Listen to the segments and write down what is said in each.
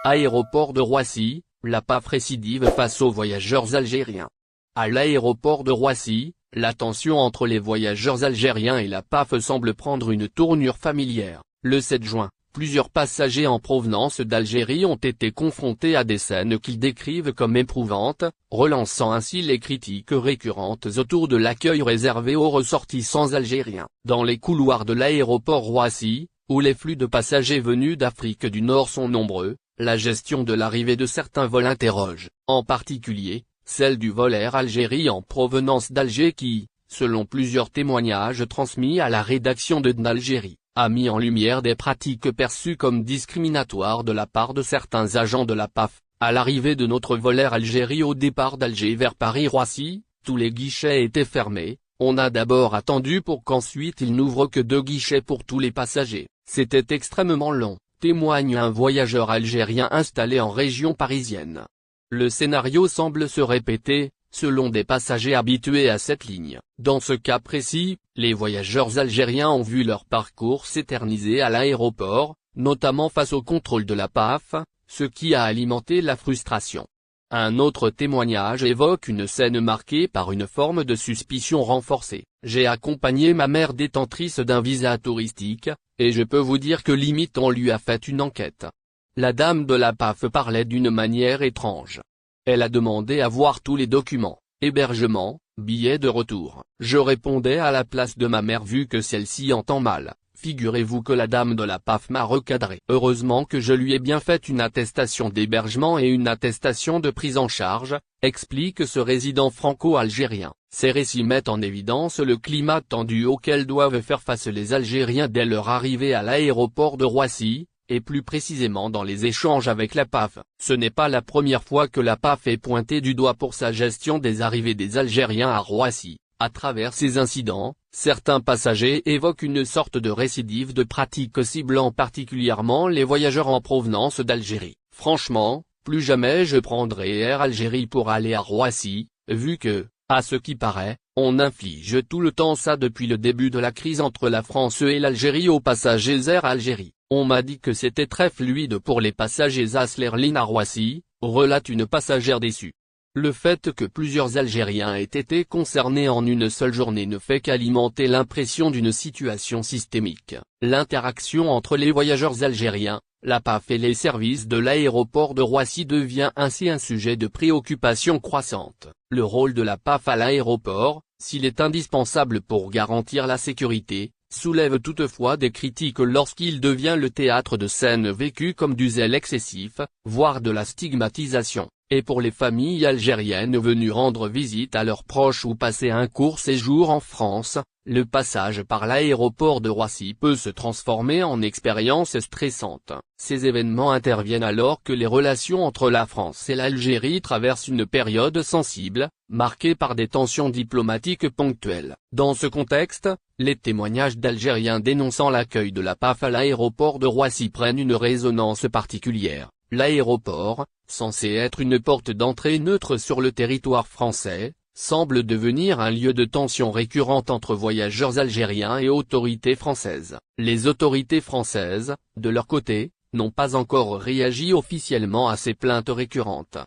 Aéroport de Roissy, la PAF récidive face aux voyageurs algériens. À l'aéroport de Roissy, la tension entre les voyageurs algériens et la PAF semble prendre une tournure familière. Le 7 juin, plusieurs passagers en provenance d'Algérie ont été confrontés à des scènes qu'ils décrivent comme éprouvantes, relançant ainsi les critiques récurrentes autour de l'accueil réservé aux ressortissants algériens. Dans les couloirs de l'aéroport Roissy, où les flux de passagers venus d'Afrique du Nord sont nombreux, la gestion de l'arrivée de certains vols interroge, en particulier, celle du vol Air Algérie en provenance d'Alger qui, selon plusieurs témoignages transmis à la rédaction de DN Algérie, a mis en lumière des pratiques perçues comme discriminatoires de la part de certains agents de la PAF. À l'arrivée de notre vol Air Algérie au départ d'Alger vers Paris-Roissy, tous les guichets étaient fermés, on a d'abord attendu pour qu'ensuite ils n'ouvrent que 2 guichets pour tous les passagers. C'était extrêmement long, témoigne un voyageur algérien installé en région parisienne. Le scénario semble se répéter, selon des passagers habitués à cette ligne. Dans ce cas précis, les voyageurs algériens ont vu leur parcours s'éterniser à l'aéroport, notamment face au contrôle de la PAF, ce qui a alimenté la frustration. Un autre témoignage évoque une scène marquée par une forme de suspicion renforcée. J'ai accompagné ma mère détentrice d'un visa touristique, et je peux vous dire que limite on lui a fait une enquête. La dame de la PAF parlait d'une manière étrange. Elle a demandé à voir tous les documents, hébergement, billets de retour. Je répondais à la place de ma mère vu que celle-ci entend mal. Figurez-vous que la dame de la PAF m'a recadré. Heureusement que je lui ai bien fait une attestation d'hébergement et une attestation de prise en charge, explique ce résident franco-algérien. Ces récits mettent en évidence le climat tendu auquel doivent faire face les Algériens dès leur arrivée à l'aéroport de Roissy, et plus précisément dans les échanges avec la PAF. Ce n'est pas la première fois que la PAF est pointée du doigt pour sa gestion des arrivées des Algériens à Roissy. À travers ces incidents, certains passagers évoquent une sorte de récidive de pratiques ciblant particulièrement les voyageurs en provenance d'Algérie. Franchement, plus jamais je prendrai Air Algérie pour aller à Roissy, vu que, à ce qui paraît, on inflige tout le temps ça depuis le début de la crise entre la France et l'Algérie aux passagers Air Algérie. On m'a dit que c'était très fluide pour les passagers Aslerline à Roissy, relate une passagère déçue. Le fait que plusieurs Algériens aient été concernés en une seule journée ne fait qu'alimenter l'impression d'une situation systémique. L'interaction entre les voyageurs algériens, la PAF et les services de l'aéroport de Roissy devient ainsi un sujet de préoccupation croissante. Le rôle de la PAF à l'aéroport, s'il est indispensable pour garantir la sécurité, soulève toutefois des critiques lorsqu'il devient le théâtre de scènes vécues comme du zèle excessif, voire de la stigmatisation. Et pour les familles algériennes venues rendre visite à leurs proches ou passer un court séjour en France, le passage par l'aéroport de Roissy peut se transformer en expérience stressante. Ces événements interviennent alors que les relations entre la France et l'Algérie traversent une période sensible, marquée par des tensions diplomatiques ponctuelles. Dans ce contexte, les témoignages d'Algériens dénonçant l'accueil de la PAF à l'aéroport de Roissy prennent une résonance particulière. L'aéroport, censé être une porte d'entrée neutre sur le territoire français, semble devenir un lieu de tension récurrente entre voyageurs algériens et autorités françaises. Les autorités françaises, de leur côté, n'ont pas encore réagi officiellement à ces plaintes récurrentes.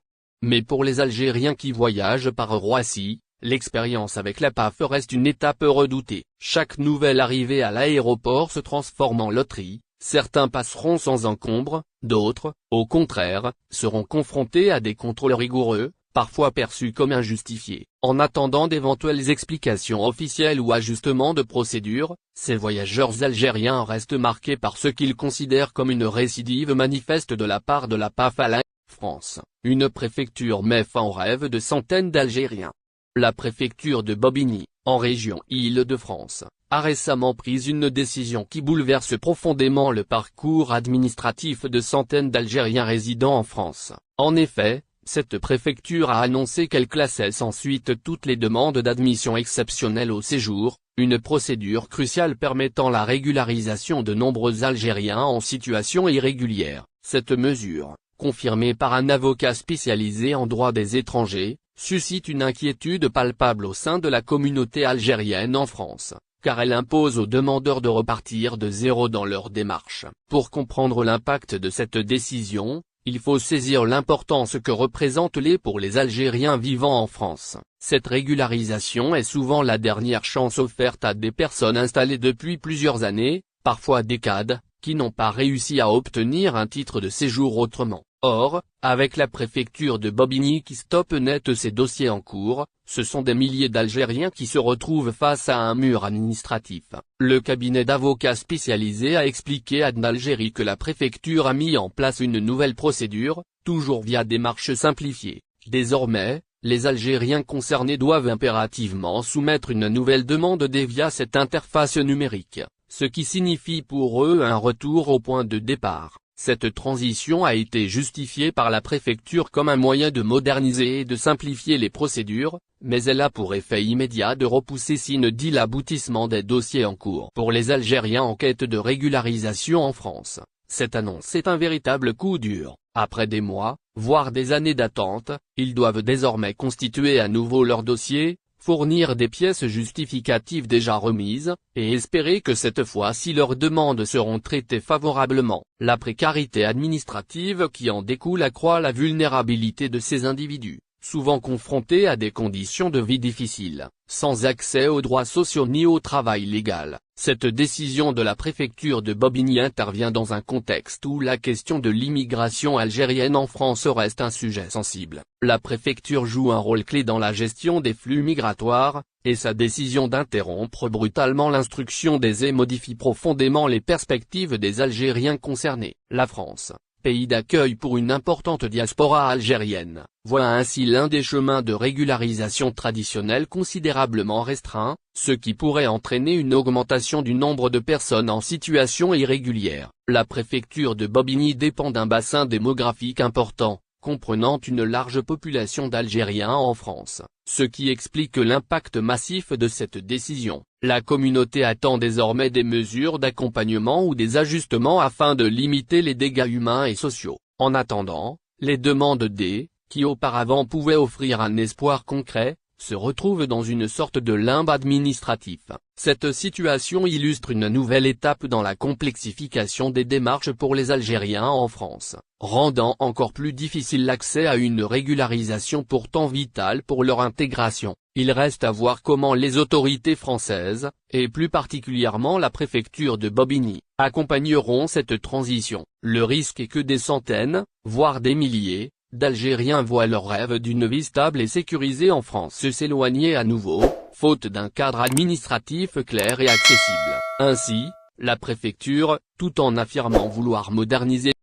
Mais pour les Algériens qui voyagent par Roissy, l'expérience avec la PAF reste une étape redoutée. Chaque nouvelle arrivée à l'aéroport se transforme en loterie. Certains passeront sans encombre, d'autres, au contraire, seront confrontés à des contrôles rigoureux, parfois perçus comme injustifiés. En attendant d'éventuelles explications officielles ou ajustements de procédure, ces voyageurs algériens restent marqués par ce qu'ils considèrent comme une récidive manifeste de la part de la PAF à la France. Une préfecture met fin au rêve de centaines d'Algériens. La préfecture de Bobigny, en région Île-de-France, a récemment pris une décision qui bouleverse profondément le parcours administratif de centaines d'Algériens résidant en France. En effet, cette préfecture a annoncé qu'elle classait sans suite toutes les demandes d'admission exceptionnelle au séjour, une procédure cruciale permettant la régularisation de nombreux Algériens en situation irrégulière. Cette mesure, confirmée par un avocat spécialisé en droit des étrangers, suscite une inquiétude palpable au sein de la communauté algérienne en France, car elle impose aux demandeurs de repartir de zéro dans leur démarche. Pour comprendre l'impact de cette décision, il faut saisir l'importance que représentent pour les Algériens vivant en France. Cette régularisation est souvent la dernière chance offerte à des personnes installées depuis plusieurs années, parfois décades, qui n'ont pas réussi à obtenir un titre de séjour autrement. Or, avec la préfecture de Bobigny qui stoppe net ces dossiers en cours, ce sont des milliers d'Algériens qui se retrouvent face à un mur administratif. Le cabinet d'avocats spécialisé a expliqué à d'Algérie que la préfecture a mis en place une nouvelle procédure, toujours via démarche simplifiée. Désormais, les Algériens concernés doivent impérativement soumettre une nouvelle demande via cette interface numérique, ce qui signifie pour eux un retour au point de départ. Cette transition a été justifiée par la préfecture comme un moyen de moderniser et de simplifier les procédures, mais elle a pour effet immédiat de repousser sine die l'aboutissement des dossiers en cours. Pour les Algériens en quête de régularisation en France, cette annonce est un véritable coup dur. Après des mois, voire des années d'attente, ils doivent désormais constituer à nouveau leur dossier, fournir des pièces justificatives déjà remises, et espérer que cette fois-ci leurs demandes seront traitées favorablement. La précarité administrative qui en découle accroît la vulnérabilité de ces individus, souvent confrontés à des conditions de vie difficiles, sans accès aux droits sociaux ni au travail légal. Cette décision de la préfecture de Bobigny intervient dans un contexte où la question de l'immigration algérienne en France reste un sujet sensible. La préfecture joue un rôle clé dans la gestion des flux migratoires, et sa décision d'interrompre brutalement l'instruction modifie profondément les perspectives des Algériens concernés. La France, pays d'accueil pour une importante diaspora algérienne, voit ainsi l'un des chemins de régularisation traditionnels considérablement restreint, ce qui pourrait entraîner une augmentation du nombre de personnes en situation irrégulière. La préfecture de Bobigny dépend d'un bassin démographique important, comprenant une large population d'Algériens en France, ce qui explique l'impact massif de cette décision. La communauté attend désormais des mesures d'accompagnement ou des ajustements afin de limiter les dégâts humains et sociaux. En attendant, les demandes qui auparavant pouvaient offrir un espoir concret, se retrouvent dans une sorte de limbe administratif. Cette situation illustre une nouvelle étape dans la complexification des démarches pour les Algériens en France, rendant encore plus difficile l'accès à une régularisation pourtant vitale pour leur intégration. Il reste à voir comment les autorités françaises, et plus particulièrement la préfecture de Bobigny, accompagneront cette transition. Le risque est que des centaines, voire des milliers, d'Algériens voient leur rêve d'une vie stable et sécurisée en France s'éloigner à nouveau, faute d'un cadre administratif clair et accessible. Ainsi, la préfecture, tout en affirmant vouloir moderniser